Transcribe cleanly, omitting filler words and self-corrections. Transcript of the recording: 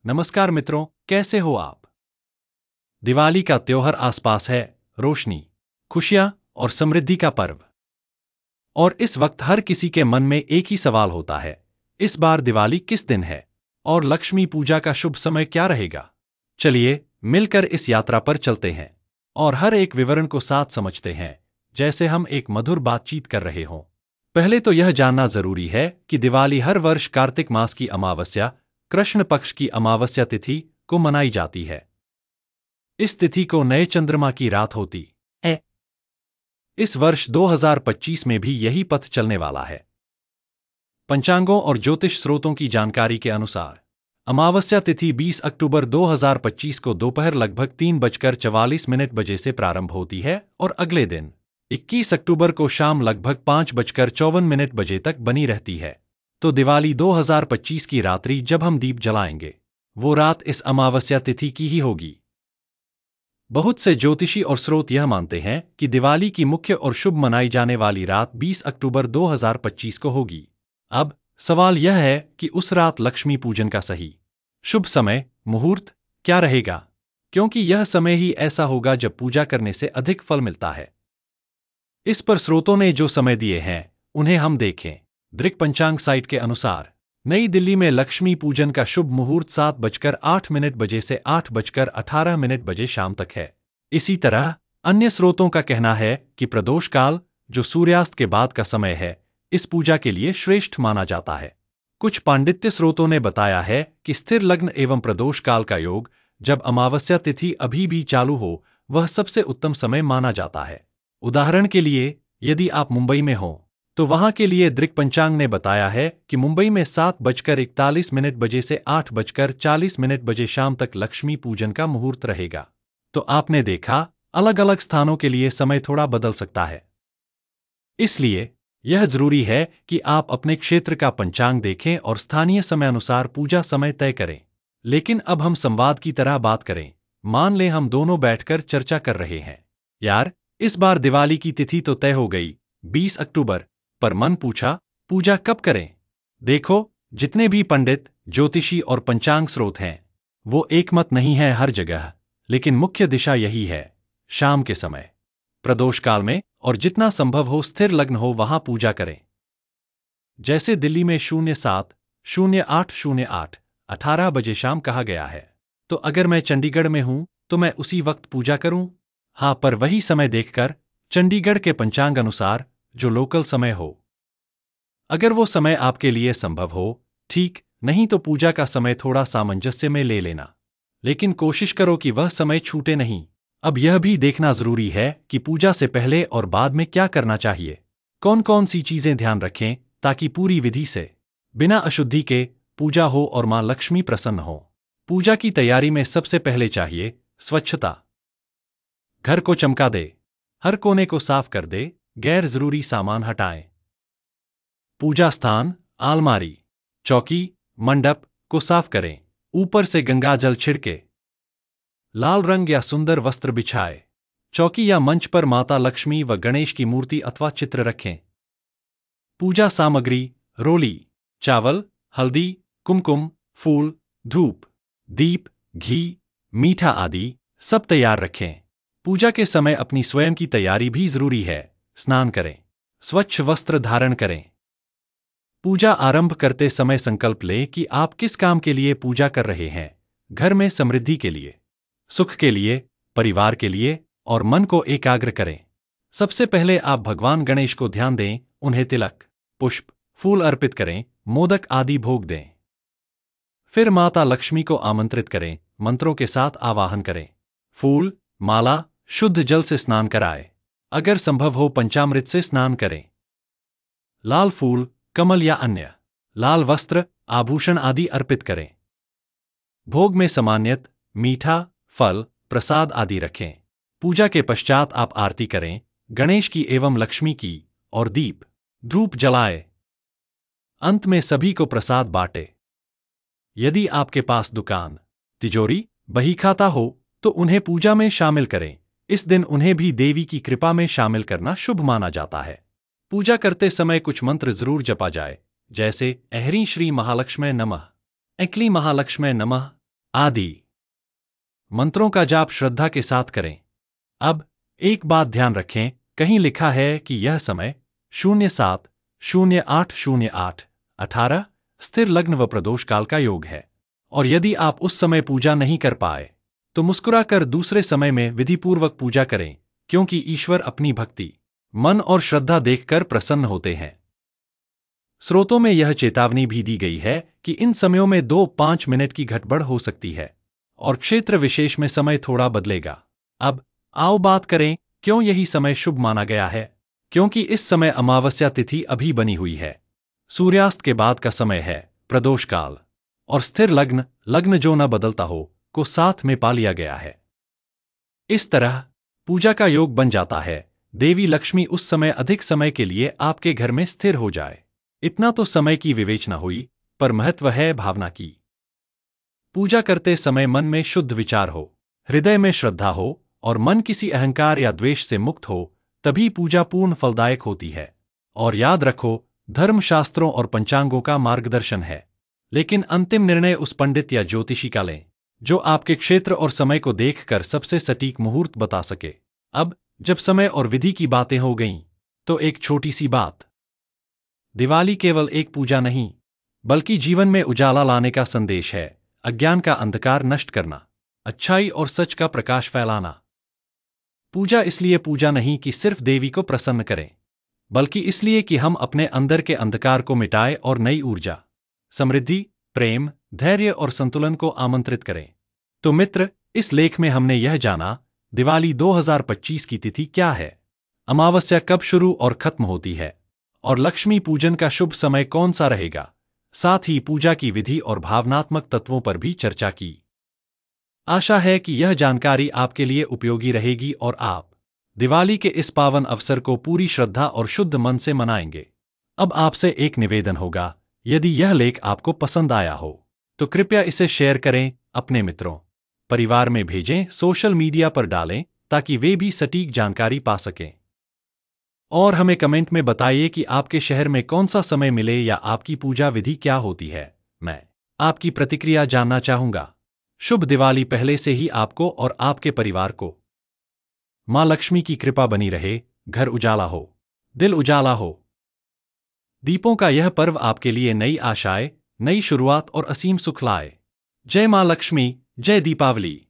नमस्कार मित्रों, कैसे हो आप? दिवाली का त्योहार आसपास है, रोशनी, खुशियां और समृद्धि का पर्व। और इस वक्त हर किसी के मन में एक ही सवाल होता है, इस बार दिवाली किस दिन है? और लक्ष्मी पूजा का शुभ समय क्या रहेगा? चलिए, मिलकर इस यात्रा पर चलते हैं और हर एक विवरण को साथ समझते हैं, जैसे हम एक मधुर बातचीत कर रहे हों। पहले तो यह जानना जरूरी है कि दिवाली हर वर्ष कार्तिक मास की अमावस्या, कृष्ण पक्ष की अमावस्या तिथि को मनाई जाती है। इस तिथि को नए चंद्रमा की रात होती है। इस वर्ष 2025 में भी यही पथ चलने वाला है। पंचांगों और ज्योतिष स्रोतों की जानकारी के अनुसार अमावस्या तिथि 20 अक्टूबर 2025 को दोपहर लगभग 3:44 बजे से प्रारंभ होती है और अगले दिन 21 अक्टूबर को शाम लगभग 5:54 बजे तक बनी रहती है। तो दिवाली 2025 की रात्रि जब हम दीप जलाएंगे, वो रात इस अमावस्या तिथि की ही होगी। बहुत से ज्योतिषी और स्रोत यह मानते हैं कि दिवाली की मुख्य और शुभ मनाई जाने वाली रात 20 अक्टूबर 2025 को होगी। अब सवाल यह है कि उस रात लक्ष्मी पूजन का सही शुभ समय, मुहूर्त क्या रहेगा? क्योंकि यह समय ही ऐसा होगा जब पूजा करने से अधिक फल मिलता है। इस पर स्रोतों ने जो समय दिए हैं, उन्हें हम देखें। दृक पंचांग साइट के अनुसार नई दिल्ली में लक्ष्मी पूजन का शुभ मुहूर्त 7:08 बजे से 8:18 बजे शाम तक है। इसी तरह अन्य स्रोतों का कहना है कि प्रदोष काल, जो सूर्यास्त के बाद का समय है, इस पूजा के लिए श्रेष्ठ माना जाता है। कुछ पांडित्य स्रोतों ने बताया है कि स्थिर लग्न एवं प्रदोष काल का योग, जब अमावस्या तिथि अभी भी चालू हो, वह सबसे उत्तम समय माना जाता है। उदाहरण के लिए, यदि आप मुंबई में हों, तो वहां के लिए दृक पंचांग ने बताया है कि मुंबई में 7:41 बजे से 8:40 बजे शाम तक लक्ष्मी पूजन का मुहूर्त रहेगा। तो आपने देखा, अलग अलग स्थानों के लिए समय थोड़ा बदल सकता है। इसलिए यह जरूरी है कि आप अपने क्षेत्र का पंचांग देखें और स्थानीय समय अनुसार पूजा समय तय करें। लेकिन अब हम संवाद की तरह बात करें। मान लें हम दोनों बैठकर चर्चा कर रहे हैं। यार, इस बार दिवाली की तिथि तो तय हो गई, 20 अक्टूबर, पर मन पूछा, पूजा कब करें? देखो, जितने भी पंडित, ज्योतिषी और पंचांग स्रोत हैं, वो एक मत नहीं है हर जगह, लेकिन मुख्य दिशा यही है, शाम के समय, प्रदोष काल में, और जितना संभव हो स्थिर लग्न हो वहां पूजा करें। जैसे दिल्ली में 07:08 18 बजे शाम कहा गया है, तो अगर मैं चंडीगढ़ में हूं तो मैं उसी वक्त पूजा करूं? हाँ, पर वही समय देखकर, चंडीगढ़ के पंचांग अनुसार, जो लोकल समय हो। अगर वो समय आपके लिए संभव हो, ठीक, नहीं तो पूजा का समय थोड़ा सामंजस्य में ले लेना। लेकिन कोशिश करो कि वह समय छूटे नहीं। अब यह भी देखना जरूरी है कि पूजा से पहले और बाद में क्या करना चाहिए। कौन कौन सी चीजें ध्यान रखें ताकि पूरी विधि से, बिना अशुद्धि के, पूजा हो और मां लक्ष्मी प्रसन्न हो। पूजा की तैयारी में सबसे पहले चाहिए स्वच्छता। घर को चमका दे, हर कोने को साफ कर दे, गैर जरूरी सामान हटाएं। पूजा स्थान, आलमारी, चौकी, मंडप को साफ करें। ऊपर से गंगा जल छिड़के। लाल रंग या सुंदर वस्त्र बिछाए। चौकी या मंच पर माता लक्ष्मी व गणेश की मूर्ति अथवा चित्र रखें। पूजा सामग्री, रोली, चावल, हल्दी, कुमकुम, फूल, धूप, दीप, घी, मीठा आदि सब तैयार रखें। पूजा के समय अपनी स्वयं की तैयारी भी जरूरी है। स्नान करें, स्वच्छ वस्त्र धारण करें। पूजा आरंभ करते समय संकल्प लें कि आप किस काम के लिए पूजा कर रहे हैं। घर में समृद्धि के लिए, सुख के लिए, परिवार के लिए, और मन को एकाग्र करें। सबसे पहले आप भगवान गणेश को ध्यान दें, उन्हें तिलक, पुष्प, फूल अर्पित करें, मोदक आदि भोग दें। फिर माता लक्ष्मी को आमंत्रित करें, मंत्रों के साथ आवाहन करें। फूल, माला, शुद्ध जल से स्नान कराएं। अगर संभव हो पंचामृत से स्नान करें। लाल फूल, कमल या अन्य लाल वस्त्र, आभूषण आदि अर्पित करें। भोग में सामान्यत मीठा, फल, प्रसाद आदि रखें। पूजा के पश्चात आप आरती करें, गणेश की एवं लक्ष्मी की, और दीप, धूप जलाए। अंत में सभी को प्रसाद बांटे। यदि आपके पास दुकान, तिजोरी, बहीखाता हो तो उन्हें पूजा में शामिल करें। इस दिन उन्हें भी देवी की कृपा में शामिल करना शुभ माना जाता है। पूजा करते समय कुछ मंत्र जरूर जपा जाए, जैसे ऐह्रीं श्री महालक्ष्मै नमः, ऐक्लीं महालक्ष्मै नमः, आदि मंत्रों का जाप श्रद्धा के साथ करें। अब एक बात ध्यान रखें, कहीं लिखा है कि यह समय 07-08-08-18 स्थिर लग्न व प्रदोष काल का योग है, और यदि आप उस समय पूजा नहीं कर पाए तो मुस्कुराकर दूसरे समय में विधिपूर्वक पूजा करें, क्योंकि ईश्वर अपनी भक्ति, मन और श्रद्धा देखकर प्रसन्न होते हैं। स्रोतों में यह चेतावनी भी दी गई है कि इन समयों में 2-5 मिनट की घटबढ़ हो सकती है और क्षेत्र विशेष में समय थोड़ा बदलेगा। अब आओ बात करें क्यों यही समय शुभ माना गया है। क्योंकि इस समय अमावस्या तिथि अभी बनी हुई है, सूर्यास्त के बाद का समय है, प्रदोष काल, और स्थिर लग्न, लग्न जो न बदलता हो, को साथ में पा लिया गया है। इस तरह पूजा का योग बन जाता है। देवी लक्ष्मी उस समय अधिक समय के लिए आपके घर में स्थिर हो जाए। इतना तो समय की विवेचना हुई, पर महत्व है भावना की। पूजा करते समय मन में शुद्ध विचार हो, हृदय में श्रद्धा हो और मन किसी अहंकार या द्वेष से मुक्त हो, तभी पूजा पूर्ण फलदायक होती है। और याद रखो, धर्मशास्त्रों और पंचांगों का मार्गदर्शन है, लेकिन अंतिम निर्णय उस पंडित या ज्योतिषी का लें जो आपके क्षेत्र और समय को देखकर सबसे सटीक मुहूर्त बता सके। अब जब समय और विधि की बातें हो गईं, तो एक छोटी सी बात। दिवाली केवल एक पूजा नहीं, बल्कि जीवन में उजाला लाने का संदेश है। अज्ञान का अंधकार नष्ट करना, अच्छाई और सच का प्रकाश फैलाना। पूजा इसलिए पूजा नहीं कि सिर्फ देवी को प्रसन्न करें, बल्कि इसलिए कि हम अपने अंदर के अंधकार को मिटाएं और नई ऊर्जा, समृद्धि, प्रेम, धैर्य और संतुलन को आमंत्रित करें। तो मित्र, इस लेख में हमने यह जाना, दिवाली 2025 की तिथि क्या है, अमावस्या कब शुरू और खत्म होती है, और लक्ष्मी पूजन का शुभ समय कौन सा रहेगा। साथ ही पूजा की विधि और भावनात्मक तत्वों पर भी चर्चा की। आशा है कि यह जानकारी आपके लिए उपयोगी रहेगी और आप दिवाली के इस पावन अवसर को पूरी श्रद्धा और शुद्ध मन से मनाएंगे। अब आपसे एक निवेदन होगा, यदि यह लेख आपको पसंद आया हो तो कृपया इसे शेयर करें, अपने मित्रों, परिवार में भेजें, सोशल मीडिया पर डालें, ताकि वे भी सटीक जानकारी पा सकें। और हमें कमेंट में बताइए कि आपके शहर में कौन सा समय मिले या आपकी पूजा विधि क्या होती है। मैं आपकी प्रतिक्रिया जानना चाहूंगा। शुभ दिवाली पहले से ही आपको और आपके परिवार को। मां लक्ष्मी की कृपा बनी रहे, घर उजाला हो, दिल उजाला हो। दीपों का यह पर्व आपके लिए नई आशाएं, नई शुरुआत और असीम सुख लाए। जय मां लक्ष्मी, जय दीपावली।